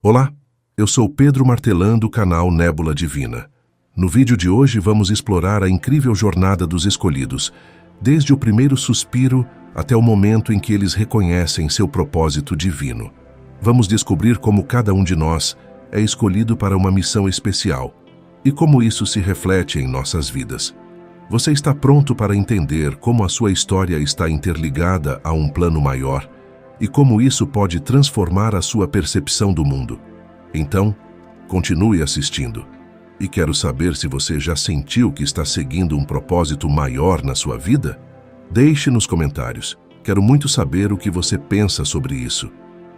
Olá, eu sou Pedro Martelã do canal Nébula Divina. No vídeo de hoje vamos explorar a incrível jornada dos escolhidos, desde o primeiro suspiro até o momento em que eles reconhecem seu propósito divino. Vamos descobrir como cada um de nós é escolhido para uma missão especial e como isso se reflete em nossas vidas. Você está pronto para entender como a sua história está interligada a um plano maior e como isso pode transformar a sua percepção do mundo? Então, continue assistindo. E quero saber se você já sentiu que está seguindo um propósito maior na sua vida? Deixe nos comentários. Quero muito saber o que você pensa sobre isso.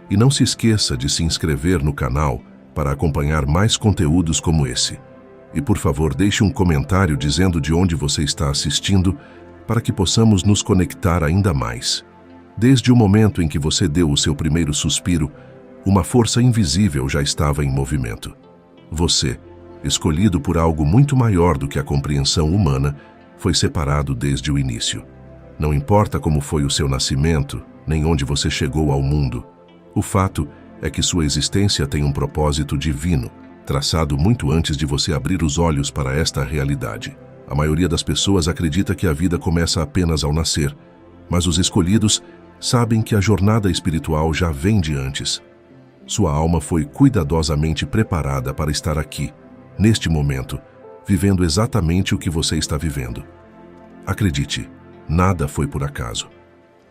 E não se esqueça de se inscrever no canal para acompanhar mais conteúdos como esse. E por favor, deixe um comentário dizendo de onde você está assistindo para que possamos nos conectar ainda mais. Desde o momento em que você deu o seu primeiro suspiro, uma força invisível já estava em movimento. Você, escolhido por algo muito maior do que a compreensão humana, foi separado desde o início. Não importa como foi o seu nascimento, nem onde você chegou ao mundo. O fato é que sua existência tem um propósito divino, traçado muito antes de você abrir os olhos para esta realidade. A maioria das pessoas acredita que a vida começa apenas ao nascer, mas os escolhidos sabem que a jornada espiritual já vem de antes. Sua alma foi cuidadosamente preparada para estar aqui, neste momento, vivendo exatamente o que você está vivendo. Acredite, nada foi por acaso.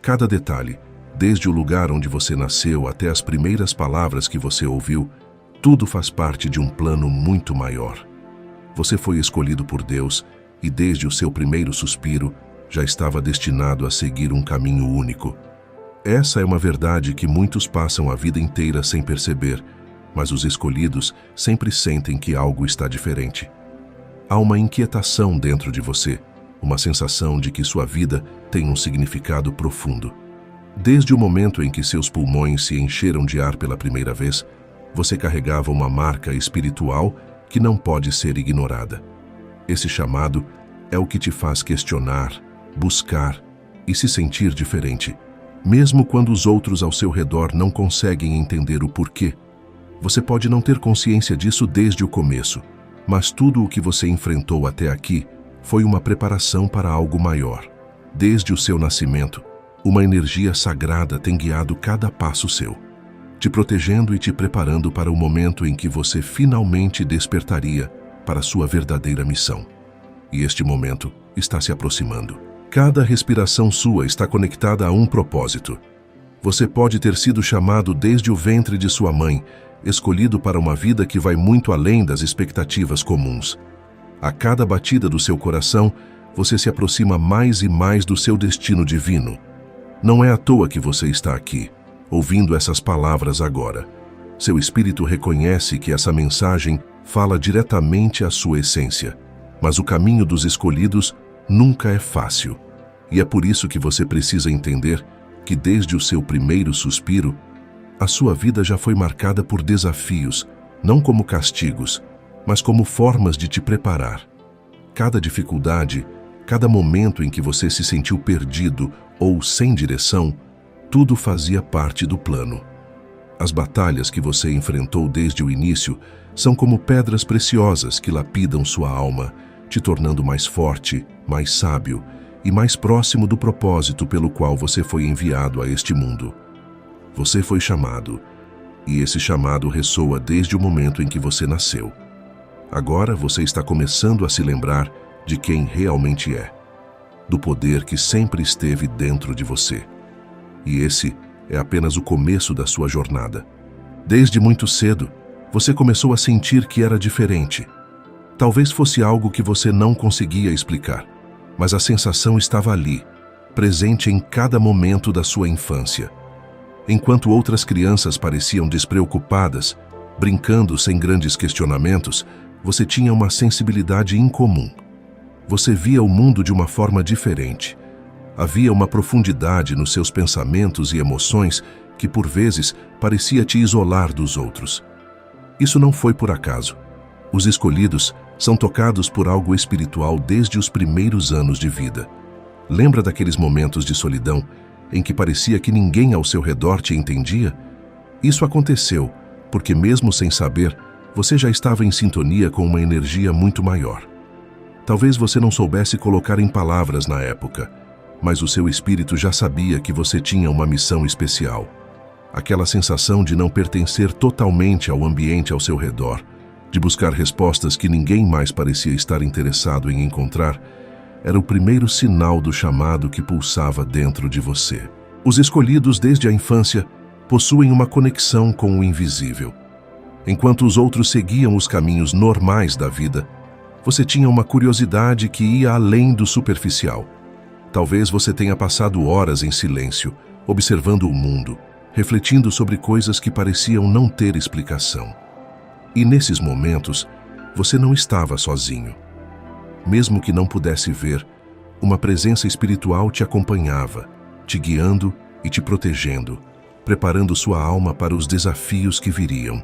Cada detalhe, desde o lugar onde você nasceu até as primeiras palavras que você ouviu, tudo faz parte de um plano muito maior. Você foi escolhido por Deus e desde o seu primeiro suspiro já estava destinado a seguir um caminho único. Essa é uma verdade que muitos passam a vida inteira sem perceber, mas os escolhidos sempre sentem que algo está diferente. Há uma inquietação dentro de você, uma sensação de que sua vida tem um significado profundo. Desde o momento em que seus pulmões se encheram de ar pela primeira vez, você carregava uma marca espiritual que não pode ser ignorada. Esse chamado é o que te faz questionar, buscar e se sentir diferente, mesmo quando os outros ao seu redor não conseguem entender o porquê. Você pode não ter consciência disso desde o começo, mas tudo o que você enfrentou até aqui foi uma preparação para algo maior. Desde o seu nascimento, uma energia sagrada tem guiado cada passo seu, te protegendo e te preparando para o momento em que você finalmente despertaria para sua verdadeira missão. E este momento está se aproximando. Cada respiração sua está conectada a um propósito. Você pode ter sido chamado desde o ventre de sua mãe, escolhido para uma vida que vai muito além das expectativas comuns. A cada batida do seu coração, você se aproxima mais e mais do seu destino divino. Não é à toa que você está aqui, ouvindo essas palavras agora. Seu espírito reconhece que essa mensagem fala diretamente à sua essência, mas o caminho dos escolhidos nunca é fácil. E é por isso que você precisa entender que desde o seu primeiro suspiro, a sua vida já foi marcada por desafios, não como castigos, mas como formas de te preparar. Cada dificuldade, cada momento em que você se sentiu perdido ou sem direção, tudo fazia parte do plano. As batalhas que você enfrentou desde o início são como pedras preciosas que lapidam sua alma, te tornando mais forte, mais sábio e mais próximo do propósito pelo qual você foi enviado a este mundo. Você foi chamado, e esse chamado ressoa desde o momento em que você nasceu. Agora você está começando a se lembrar de quem realmente é, do poder que sempre esteve dentro de você. E esse é apenas o começo da sua jornada. Desde muito cedo, você começou a sentir que era diferente. Talvez fosse algo que você não conseguia explicar, mas a sensação estava ali, presente em cada momento da sua infância. Enquanto outras crianças pareciam despreocupadas, brincando sem grandes questionamentos, você tinha uma sensibilidade incomum. Você via o mundo de uma forma diferente. Havia uma profundidade nos seus pensamentos e emoções que, por vezes, parecia te isolar dos outros. Isso não foi por acaso. Os escolhidos são tocados por algo espiritual desde os primeiros anos de vida. Lembra daqueles momentos de solidão em que parecia que ninguém ao seu redor te entendia? Isso aconteceu porque mesmo sem saber, você já estava em sintonia com uma energia muito maior. Talvez você não soubesse colocar em palavras na época, mas o seu espírito já sabia que você tinha uma missão especial. Aquela sensação de não pertencer totalmente ao ambiente ao seu redor, de buscar respostas que ninguém mais parecia estar interessado em encontrar, era o primeiro sinal do chamado que pulsava dentro de você. Os escolhidos desde a infância possuem uma conexão com o invisível. Enquanto os outros seguiam os caminhos normais da vida, você tinha uma curiosidade que ia além do superficial. Talvez você tenha passado horas em silêncio, observando o mundo, refletindo sobre coisas que pareciam não ter explicação. E nesses momentos, você não estava sozinho. Mesmo que não pudesse ver, uma presença espiritual te acompanhava, te guiando e te protegendo, preparando sua alma para os desafios que viriam.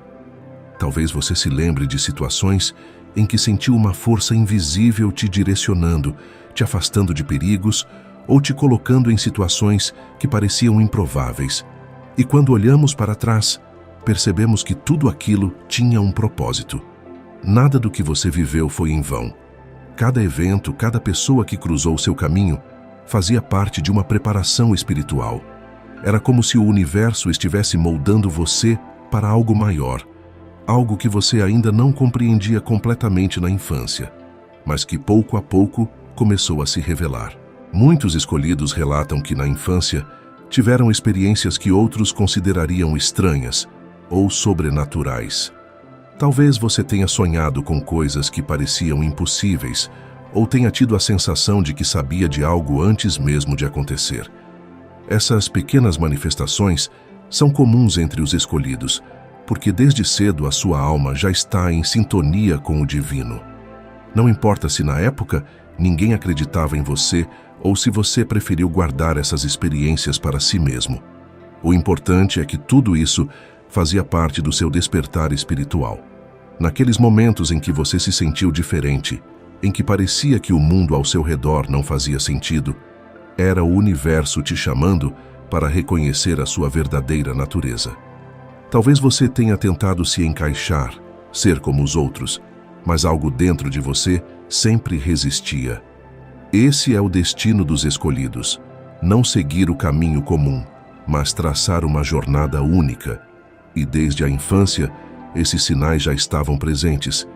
Talvez você se lembre de situações em que sentiu uma força invisível te direcionando, te afastando de perigos ou te colocando em situações que pareciam improváveis. E quando olhamos para trás, percebemos que tudo aquilo tinha um propósito. Nada do que você viveu foi em vão. Cada evento, cada pessoa que cruzou seu caminho, fazia parte de uma preparação espiritual. Era como se o universo estivesse moldando você para algo maior, algo que você ainda não compreendia completamente na infância, mas que pouco a pouco começou a se revelar. Muitos escolhidos relatam que na infância tiveram experiências que outros considerariam estranhas ou sobrenaturais. Talvez você tenha sonhado com coisas que pareciam impossíveis ou tenha tido a sensação de que sabia de algo antes mesmo de acontecer. Essas pequenas manifestações são comuns entre os escolhidos, porque desde cedo a sua alma já está em sintonia com o divino. Não importa se na época ninguém acreditava em você ou se você preferiu guardar essas experiências para si mesmo. O importante é que tudo isso fazia parte do seu despertar espiritual. Naqueles momentos em que você se sentiu diferente, em que parecia que o mundo ao seu redor não fazia sentido, era o universo te chamando para reconhecer a sua verdadeira natureza. Talvez você tenha tentado se encaixar, ser como os outros, mas algo dentro de você sempre resistia. Esse é o destino dos escolhidos: não seguir o caminho comum, mas traçar uma jornada única. E desde a infância, esses sinais já estavam presentes,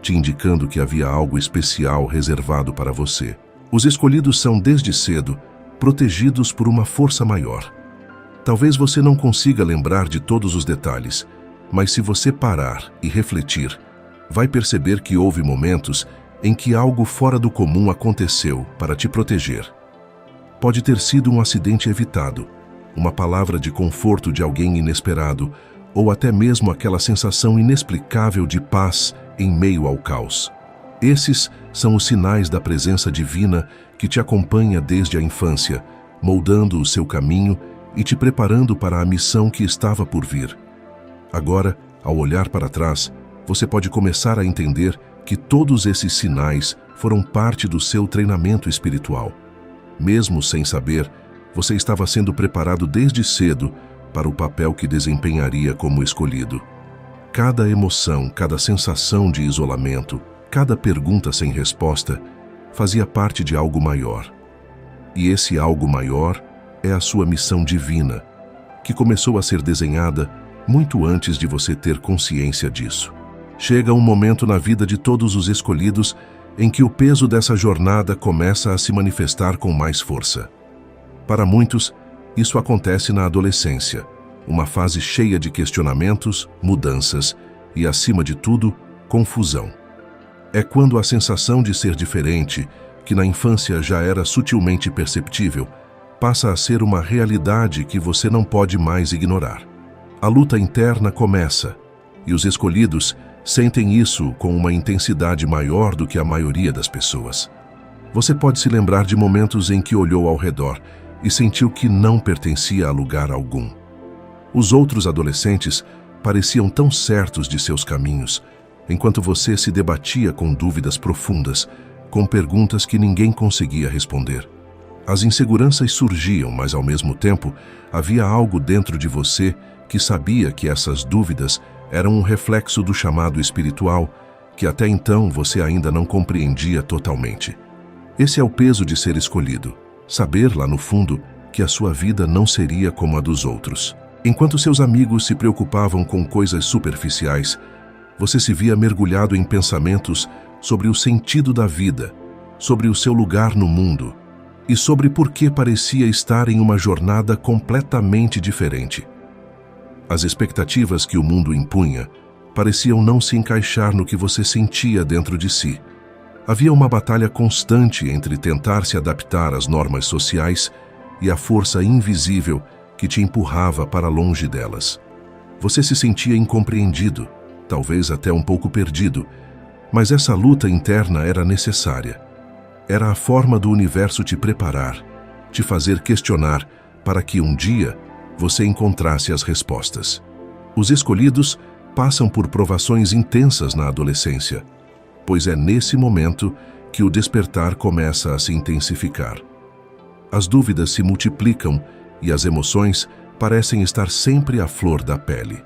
te indicando que havia algo especial reservado para você. Os escolhidos são, desde cedo, protegidos por uma força maior. Talvez você não consiga lembrar de todos os detalhes, mas se você parar e refletir, vai perceber que houve momentos em que algo fora do comum aconteceu para te proteger. Pode ter sido um acidente evitado, uma palavra de conforto de alguém inesperado, ou até mesmo aquela sensação inexplicável de paz em meio ao caos. Esses são os sinais da presença divina que te acompanha desde a infância, moldando o seu caminho e te preparando para a missão que estava por vir. Agora, ao olhar para trás, você pode começar a entender que todos esses sinais foram parte do seu treinamento espiritual. Mesmo sem saber, você estava sendo preparado desde cedo para o papel que desempenharia como escolhido. Cada emoção, cada sensação de isolamento, cada pergunta sem resposta, fazia parte de algo maior. E esse algo maior é a sua missão divina, que começou a ser desenhada muito antes de você ter consciência disso. Chega um momento na vida de todos os escolhidos em que o peso dessa jornada começa a se manifestar com mais força. Para muitos, isso acontece na adolescência, uma fase cheia de questionamentos, mudanças e, acima de tudo, confusão. É quando a sensação de ser diferente, que na infância já era sutilmente perceptível, passa a ser uma realidade que você não pode mais ignorar. A luta interna começa, e os escolhidos sentem isso com uma intensidade maior do que a maioria das pessoas. Você pode se lembrar de momentos em que olhou ao redor e sentiu que não pertencia a lugar algum. Os outros adolescentes pareciam tão certos de seus caminhos, enquanto você se debatia com dúvidas profundas, com perguntas que ninguém conseguia responder. As inseguranças surgiam, mas ao mesmo tempo havia algo dentro de você que sabia que essas dúvidas eram um reflexo do chamado espiritual que até então você ainda não compreendia totalmente. Esse é o peso de ser escolhido, saber lá no fundo que a sua vida não seria como a dos outros. Enquanto seus amigos se preocupavam com coisas superficiais, você se via mergulhado em pensamentos sobre o sentido da vida, sobre o seu lugar no mundo e sobre por que parecia estar em uma jornada completamente diferente. As expectativas que o mundo impunha pareciam não se encaixar no que você sentia dentro de si. Havia uma batalha constante entre tentar se adaptar às normas sociais e a força invisível que te empurrava para longe delas. Você se sentia incompreendido, talvez até um pouco perdido, mas essa luta interna era necessária. Era a forma do universo te preparar, te fazer questionar para que um dia você encontrasse as respostas. Os escolhidos passam por provações intensas na adolescência, pois é nesse momento que o despertar começa a se intensificar. As dúvidas se multiplicam e as emoções parecem estar sempre à flor da pele.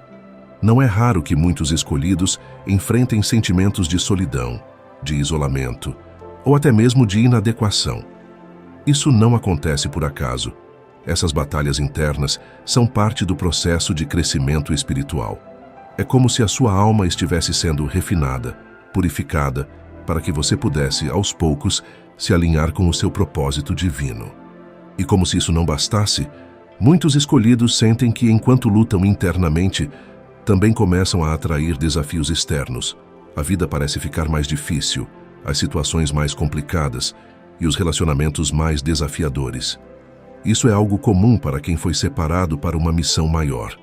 Não é raro que muitos escolhidos enfrentem sentimentos de solidão, de isolamento ou até mesmo de inadequação. Isso não acontece por acaso. Essas batalhas internas são parte do processo de crescimento espiritual. É como se a sua alma estivesse sendo refinada, purificada, para que você pudesse, aos poucos, se alinhar com o seu propósito divino. E como se isso não bastasse, muitos escolhidos sentem que, enquanto lutam internamente, também começam a atrair desafios externos. A vida parece ficar mais difícil, as situações mais complicadas e os relacionamentos mais desafiadores. Isso é algo comum para quem foi separado para uma missão maior.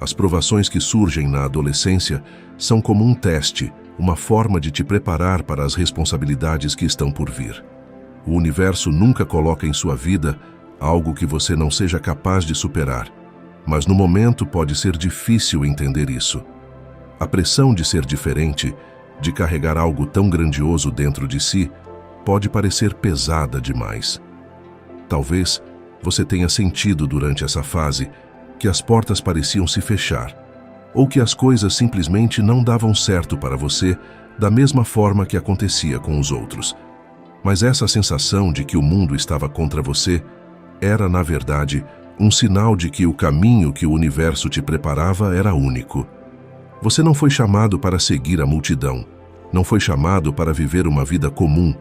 As provações que surgem na adolescência são como um teste, uma forma de te preparar para as responsabilidades que estão por vir. O universo nunca coloca em sua vida algo que você não seja capaz de superar, mas no momento pode ser difícil entender isso. A pressão de ser diferente, de carregar algo tão grandioso dentro de si, pode parecer pesada demais. Talvez você tenha sentido durante essa fase que as portas pareciam se fechar, ou que as coisas simplesmente não davam certo para você da mesma forma que acontecia com os outros. Mas essa sensação de que o mundo estava contra você era, na verdade, um sinal de que o caminho que o universo te preparava era único. Você não foi chamado para seguir a multidão, não foi chamado para viver uma vida comum.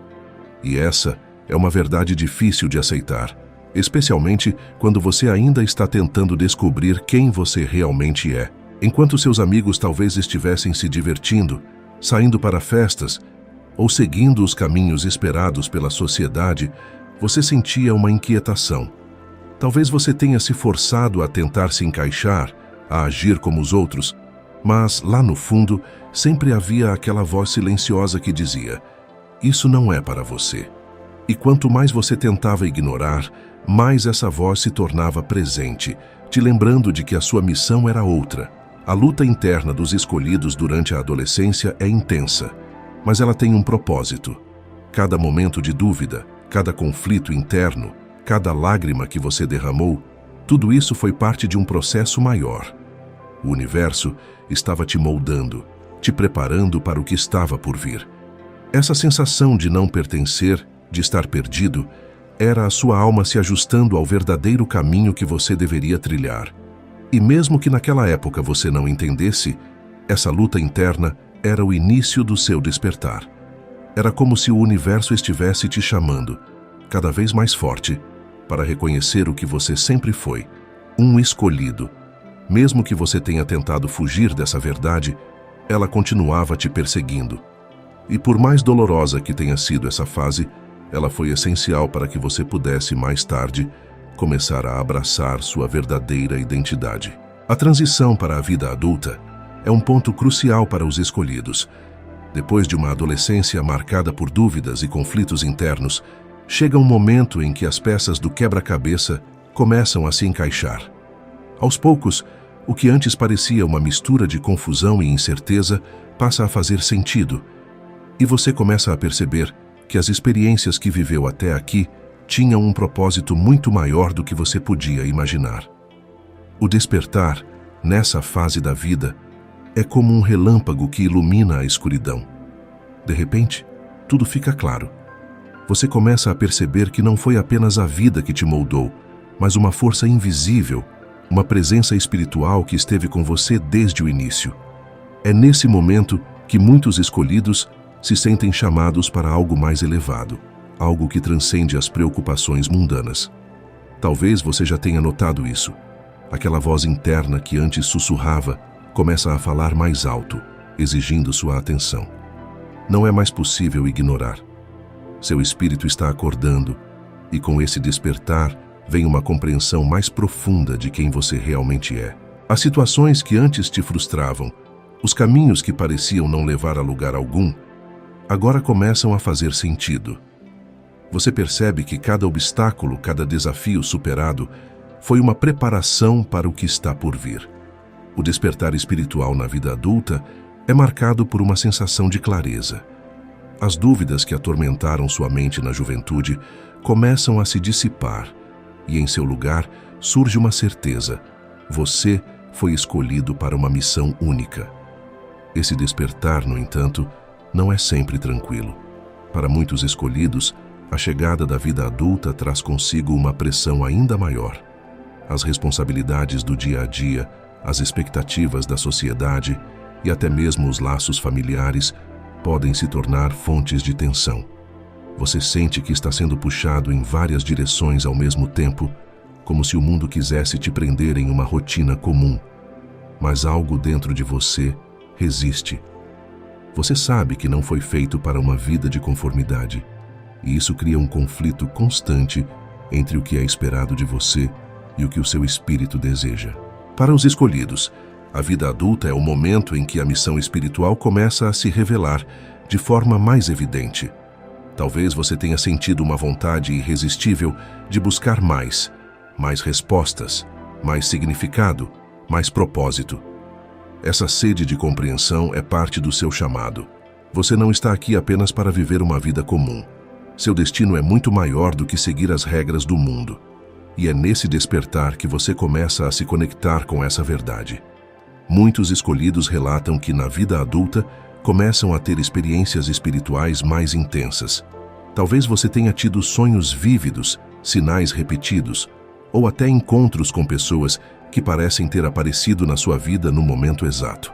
E essa é uma verdade difícil de aceitar, especialmente quando você ainda está tentando descobrir quem você realmente é. Enquanto seus amigos talvez estivessem se divertindo, saindo para festas ou seguindo os caminhos esperados pela sociedade, você sentia uma inquietação. Talvez você tenha se forçado a tentar se encaixar, a agir como os outros, mas lá no fundo sempre havia aquela voz silenciosa que dizia: "Isso não é para você." E quanto mais você tentava ignorar, mais essa voz se tornava presente, te lembrando de que a sua missão era outra. A luta interna dos escolhidos durante a adolescência é intensa, mas ela tem um propósito. Cada momento de dúvida, cada conflito interno, cada lágrima que você derramou, tudo isso foi parte de um processo maior. O universo estava te moldando, te preparando para o que estava por vir. Essa sensação de não pertencer, de estar perdido, era a sua alma se ajustando ao verdadeiro caminho que você deveria trilhar. E mesmo que naquela época você não entendesse, essa luta interna era o início do seu despertar. Era como se o universo estivesse te chamando, cada vez mais forte, para reconhecer o que você sempre foi, um escolhido. Mesmo que você tenha tentado fugir dessa verdade, ela continuava te perseguindo. E por mais dolorosa que tenha sido essa fase, ela foi essencial para que você pudesse, mais tarde, começar a abraçar sua verdadeira identidade. A transição para a vida adulta é um ponto crucial para os escolhidos. Depois de uma adolescência marcada por dúvidas e conflitos internos, chega um momento em que as peças do quebra-cabeça começam a se encaixar. Aos poucos, o que antes parecia uma mistura de confusão e incerteza passa a fazer sentido, e você começa a perceber que as experiências que viveu até aqui tinham um propósito muito maior do que você podia imaginar. O despertar, nessa fase da vida, É como um relâmpago que ilumina a escuridão. De repente, tudo fica claro. Você começa a perceber que não foi apenas a vida que te moldou, mas uma força invisível, uma presença espiritual que esteve com você desde o início. É nesse momento que muitos escolhidos se sentem chamados para algo mais elevado, algo que transcende as preocupações mundanas. Talvez você já tenha notado isso. Aquela voz interna que antes sussurrava começa a falar mais alto, exigindo sua atenção. Não é mais possível ignorar. Seu espírito está acordando, e com esse despertar vem uma compreensão mais profunda de quem você realmente é. As situações que antes te frustravam, os caminhos que pareciam não levar a lugar algum, agora começam a fazer sentido. Você percebe que cada obstáculo, cada desafio superado, foi uma preparação para o que está por vir. O despertar espiritual na vida adulta é marcado por uma sensação de clareza. As dúvidas que atormentaram sua mente na juventude começam a se dissipar e, em seu lugar, surge uma certeza: você foi escolhido para uma missão única. Esse despertar, no entanto, não é sempre tranquilo. Para muitos escolhidos, a chegada da vida adulta traz consigo uma pressão ainda maior. As responsabilidades do dia a dia, as expectativas da sociedade e até mesmo os laços familiares podem se tornar fontes de tensão. Você sente que está sendo puxado em várias direções ao mesmo tempo, como se o mundo quisesse te prender em uma rotina comum. Mas algo dentro de você resiste. Você sabe que não foi feito para uma vida de conformidade, e isso cria um conflito constante entre o que é esperado de você e o que o seu espírito deseja. Para os escolhidos, a vida adulta é o momento em que a missão espiritual começa a se revelar de forma mais evidente. Talvez você tenha sentido uma vontade irresistível de buscar mais respostas, mais significado, mais propósito. Essa sede de compreensão é parte do seu chamado. Você não está aqui apenas para viver uma vida comum. Seu destino é muito maior do que seguir as regras do mundo. E é nesse despertar que você começa a se conectar com essa verdade. Muitos escolhidos relatam que na vida adulta começam a ter experiências espirituais mais intensas. Talvez você tenha tido sonhos vívidos, sinais repetidos, ou até encontros com pessoas que parecem ter aparecido na sua vida no momento exato.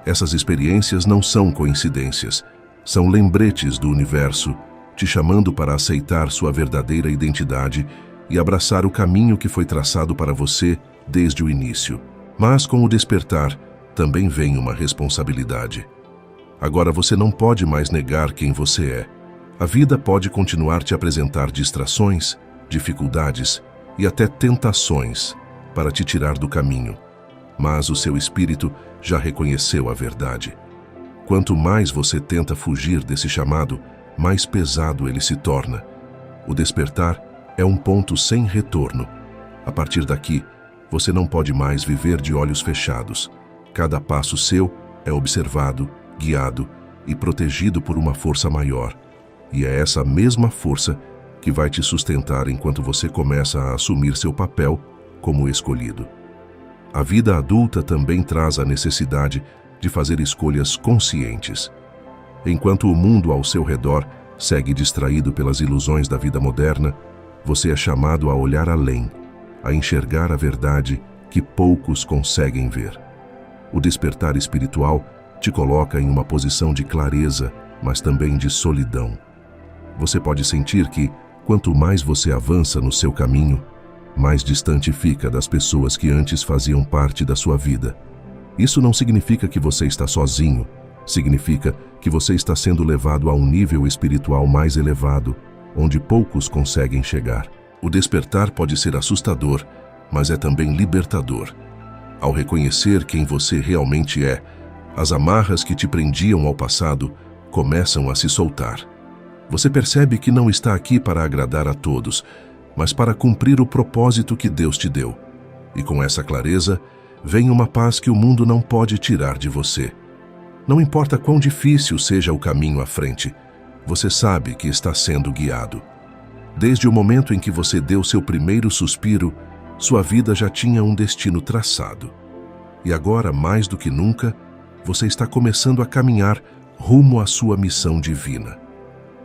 Essas experiências não são coincidências, são lembretes do universo, te chamando para aceitar sua verdadeira identidade e abraçar o caminho que foi traçado para você desde o início. Mas com o despertar, também vem uma responsabilidade. Agora você não pode mais negar quem você é. A vida pode continuar te apresentar distrações, dificuldades e até tentações para te tirar do caminho. Mas o seu espírito já reconheceu a verdade. Quanto mais você tenta fugir desse chamado, mais pesado ele se torna. O despertar é um ponto sem retorno. A partir daqui, você não pode mais viver de olhos fechados. Cada passo seu é observado, guiado e protegido por uma força maior. E é essa mesma força que vai te sustentar enquanto você começa a assumir seu papel como escolhido. A vida adulta também traz a necessidade de fazer escolhas conscientes. Enquanto o mundo ao seu redor segue distraído pelas ilusões da vida moderna, você é chamado a olhar além, a enxergar a verdade que poucos conseguem ver. O despertar espiritual te coloca em uma posição de clareza, mas também de solidão. Você pode sentir que, quanto mais você avança no seu caminho, mais distante fica das pessoas que antes faziam parte da sua vida. Isso não significa que você está sozinho, significa que você está sendo levado a um nível espiritual mais elevado, onde poucos conseguem chegar. O despertar pode ser assustador, mas é também libertador. Ao reconhecer quem você realmente é, as amarras que te prendiam ao passado começam a se soltar. Você percebe que não está aqui para agradar a todos, mas para cumprir o propósito que Deus te deu. E com essa clareza, vem uma paz que o mundo não pode tirar de você. Não importa quão difícil seja o caminho à frente, você sabe que está sendo guiado. Desde o momento em que você deu seu primeiro suspiro, sua vida já tinha um destino traçado. E agora, mais do que nunca, você está começando a caminhar rumo à sua missão divina.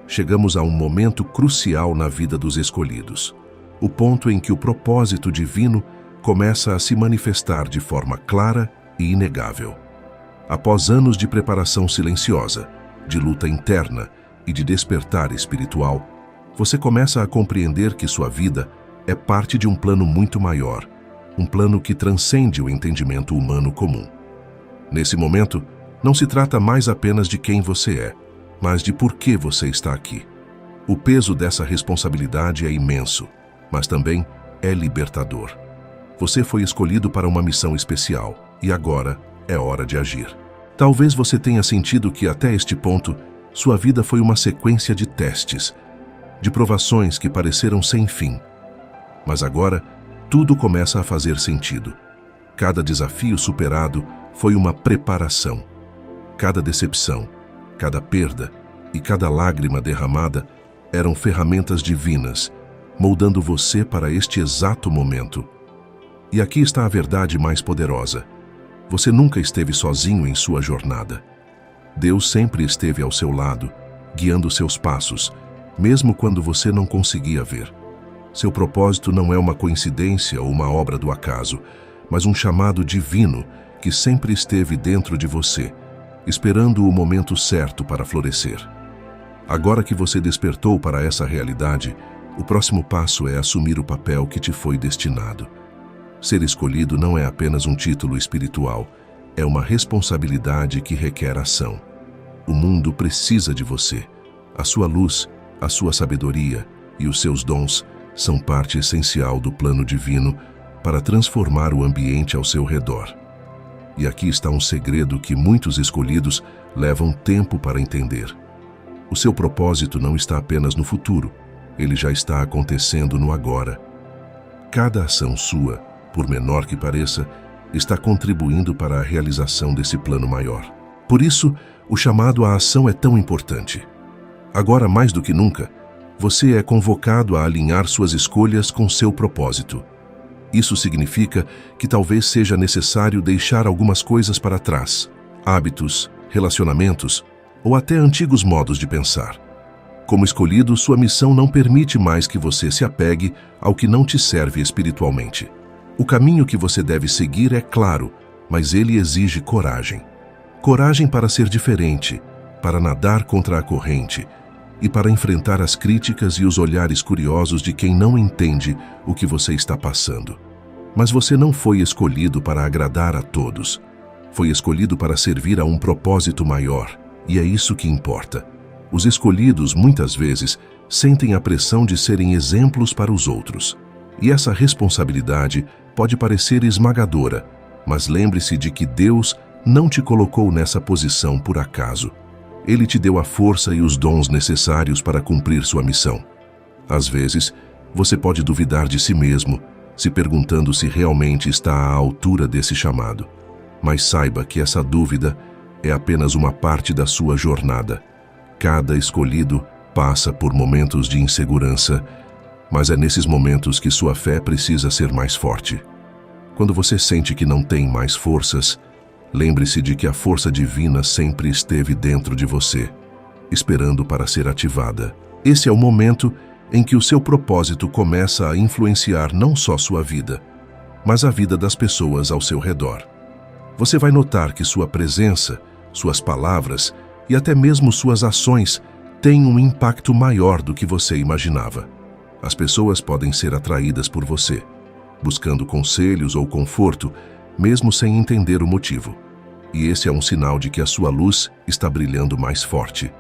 Chegamos a um momento crucial na vida dos escolhidos, o ponto em que o propósito divino começa a se manifestar de forma clara e inegável. Após anos de preparação silenciosa, de luta interna e de despertar espiritual, você começa a compreender que sua vida é parte de um plano muito maior, um plano que transcende o entendimento humano comum. Nesse momento, não se trata mais apenas de quem você é, mas de por que você está aqui. O peso dessa responsabilidade é imenso, mas também é libertador. Você foi escolhido para uma missão especial e agora é hora de agir. Talvez você tenha sentido que até este ponto, sua vida foi uma sequência de testes, de provações que pareceram sem fim. Mas agora, tudo começa a fazer sentido. Cada desafio superado foi uma preparação. Cada decepção, cada perda e cada lágrima derramada eram ferramentas divinas, moldando você para este exato momento. E aqui está a verdade mais poderosa. Você nunca esteve sozinho em sua jornada. Deus sempre esteve ao seu lado, guiando seus passos, mesmo quando você não conseguia ver. Seu propósito não é uma coincidência ou uma obra do acaso, mas um chamado divino que sempre esteve dentro de você, esperando o momento certo para florescer. Agora que você despertou para essa realidade, o próximo passo é assumir o papel que te foi destinado. Ser escolhido não é apenas um título espiritual, é uma responsabilidade que requer ação. O mundo precisa de você. A sua luz, a sua sabedoria e os seus dons são parte essencial do plano divino para transformar o ambiente ao seu redor. E aqui está um segredo que muitos escolhidos levam tempo para entender. O seu propósito não está apenas no futuro, ele já está acontecendo no agora. Cada ação sua, por menor que pareça, está contribuindo para a realização desse plano maior. Por isso, o chamado à ação é tão importante. Agora, mais do que nunca, você é convocado a alinhar suas escolhas com seu propósito. Isso significa que talvez seja necessário deixar algumas coisas para trás, hábitos, relacionamentos ou até antigos modos de pensar. Como escolhido, sua missão não permite mais que você se apegue ao que não te serve espiritualmente. O caminho que você deve seguir é claro, mas ele exige coragem. Coragem para ser diferente, para nadar contra a corrente e para enfrentar as críticas e os olhares curiosos de quem não entende o que você está passando. Mas você não foi escolhido para agradar a todos. Foi escolhido para servir a um propósito maior, e é isso que importa. Os escolhidos, muitas vezes, sentem a pressão de serem exemplos para os outros. E essa responsabilidade pode parecer esmagadora, mas lembre-se de que Deus não te colocou nessa posição por acaso. Ele te deu a força e os dons necessários para cumprir sua missão. Às vezes, você pode duvidar de si mesmo, se perguntando se realmente está à altura desse chamado. Mas saiba que essa dúvida é apenas uma parte da sua jornada. Cada escolhido passa por momentos de insegurança, mas é nesses momentos que sua fé precisa ser mais forte. Quando você sente que não tem mais forças, lembre-se de que a força divina sempre esteve dentro de você, esperando para ser ativada. Esse é o momento em que o seu propósito começa a influenciar não só sua vida, mas a vida das pessoas ao seu redor. Você vai notar que sua presença, suas palavras e até mesmo suas ações têm um impacto maior do que você imaginava. As pessoas podem ser atraídas por você, buscando conselhos ou conforto, mesmo sem entender o motivo. E esse é um sinal de que a sua luz está brilhando mais forte.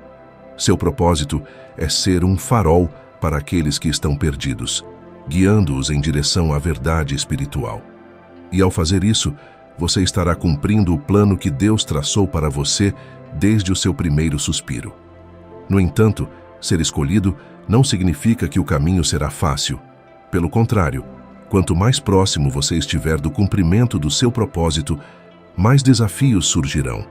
Seu propósito é ser um farol para aqueles que estão perdidos, guiando-os em direção à verdade espiritual. E ao fazer isso, você estará cumprindo o plano que Deus traçou para você desde o seu primeiro suspiro. No entanto, ser escolhido não significa que o caminho será fácil. Pelo contrário, quanto mais próximo você estiver do cumprimento do seu propósito, mais desafios surgirão.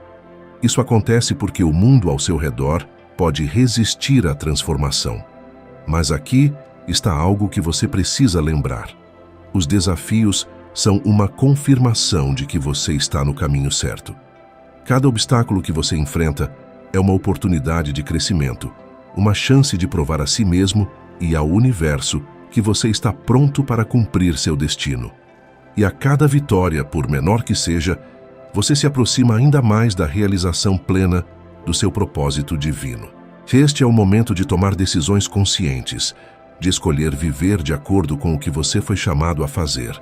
Isso acontece porque o mundo ao seu redor pode resistir à transformação. Mas aqui está algo que você precisa lembrar. Os desafios são uma confirmação de que você está no caminho certo. Cada obstáculo que você enfrenta é uma oportunidade de crescimento, uma chance de provar a si mesmo e ao universo que você está pronto para cumprir seu destino. E a cada vitória, por menor que seja, você se aproxima ainda mais da realização plena do seu propósito divino. Este é o momento de tomar decisões conscientes, de escolher viver de acordo com o que você foi chamado a fazer.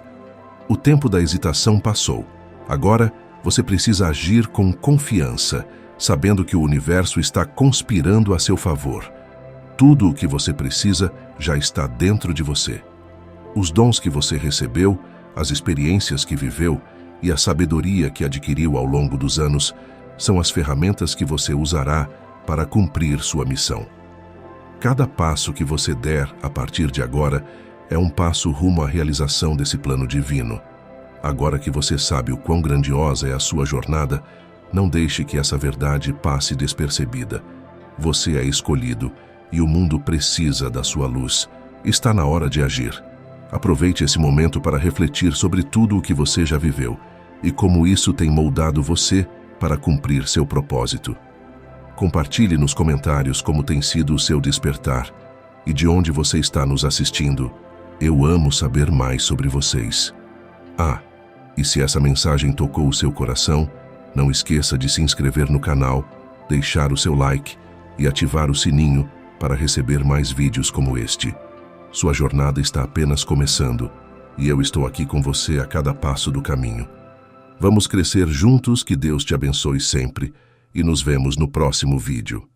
O tempo da hesitação passou. Agora, você precisa agir com confiança, sabendo que o universo está conspirando a seu favor. Tudo o que você precisa já está dentro de você. Os dons que você recebeu, as experiências que viveu e a sabedoria que adquiriu ao longo dos anos são as ferramentas que você usará para cumprir sua missão. Cada passo que você der a partir de agora é um passo rumo à realização desse plano divino. Agora que você sabe o quão grandiosa é a sua jornada, não deixe que essa verdade passe despercebida. Você é escolhido e o mundo precisa da sua luz. Está na hora de agir. Aproveite esse momento para refletir sobre tudo o que você já viveu e como isso tem moldado você para cumprir seu propósito. Compartilhe nos comentários como tem sido o seu despertar e de onde você está nos assistindo. Eu amo saber mais sobre vocês. E se essa mensagem tocou o seu coração, não esqueça de se inscrever no canal, deixar o seu like e ativar o sininho para receber mais vídeos como este. Sua jornada está apenas começando e eu estou aqui com você a cada passo do caminho. Vamos crescer juntos, que Deus te abençoe sempre e nos vemos no próximo vídeo.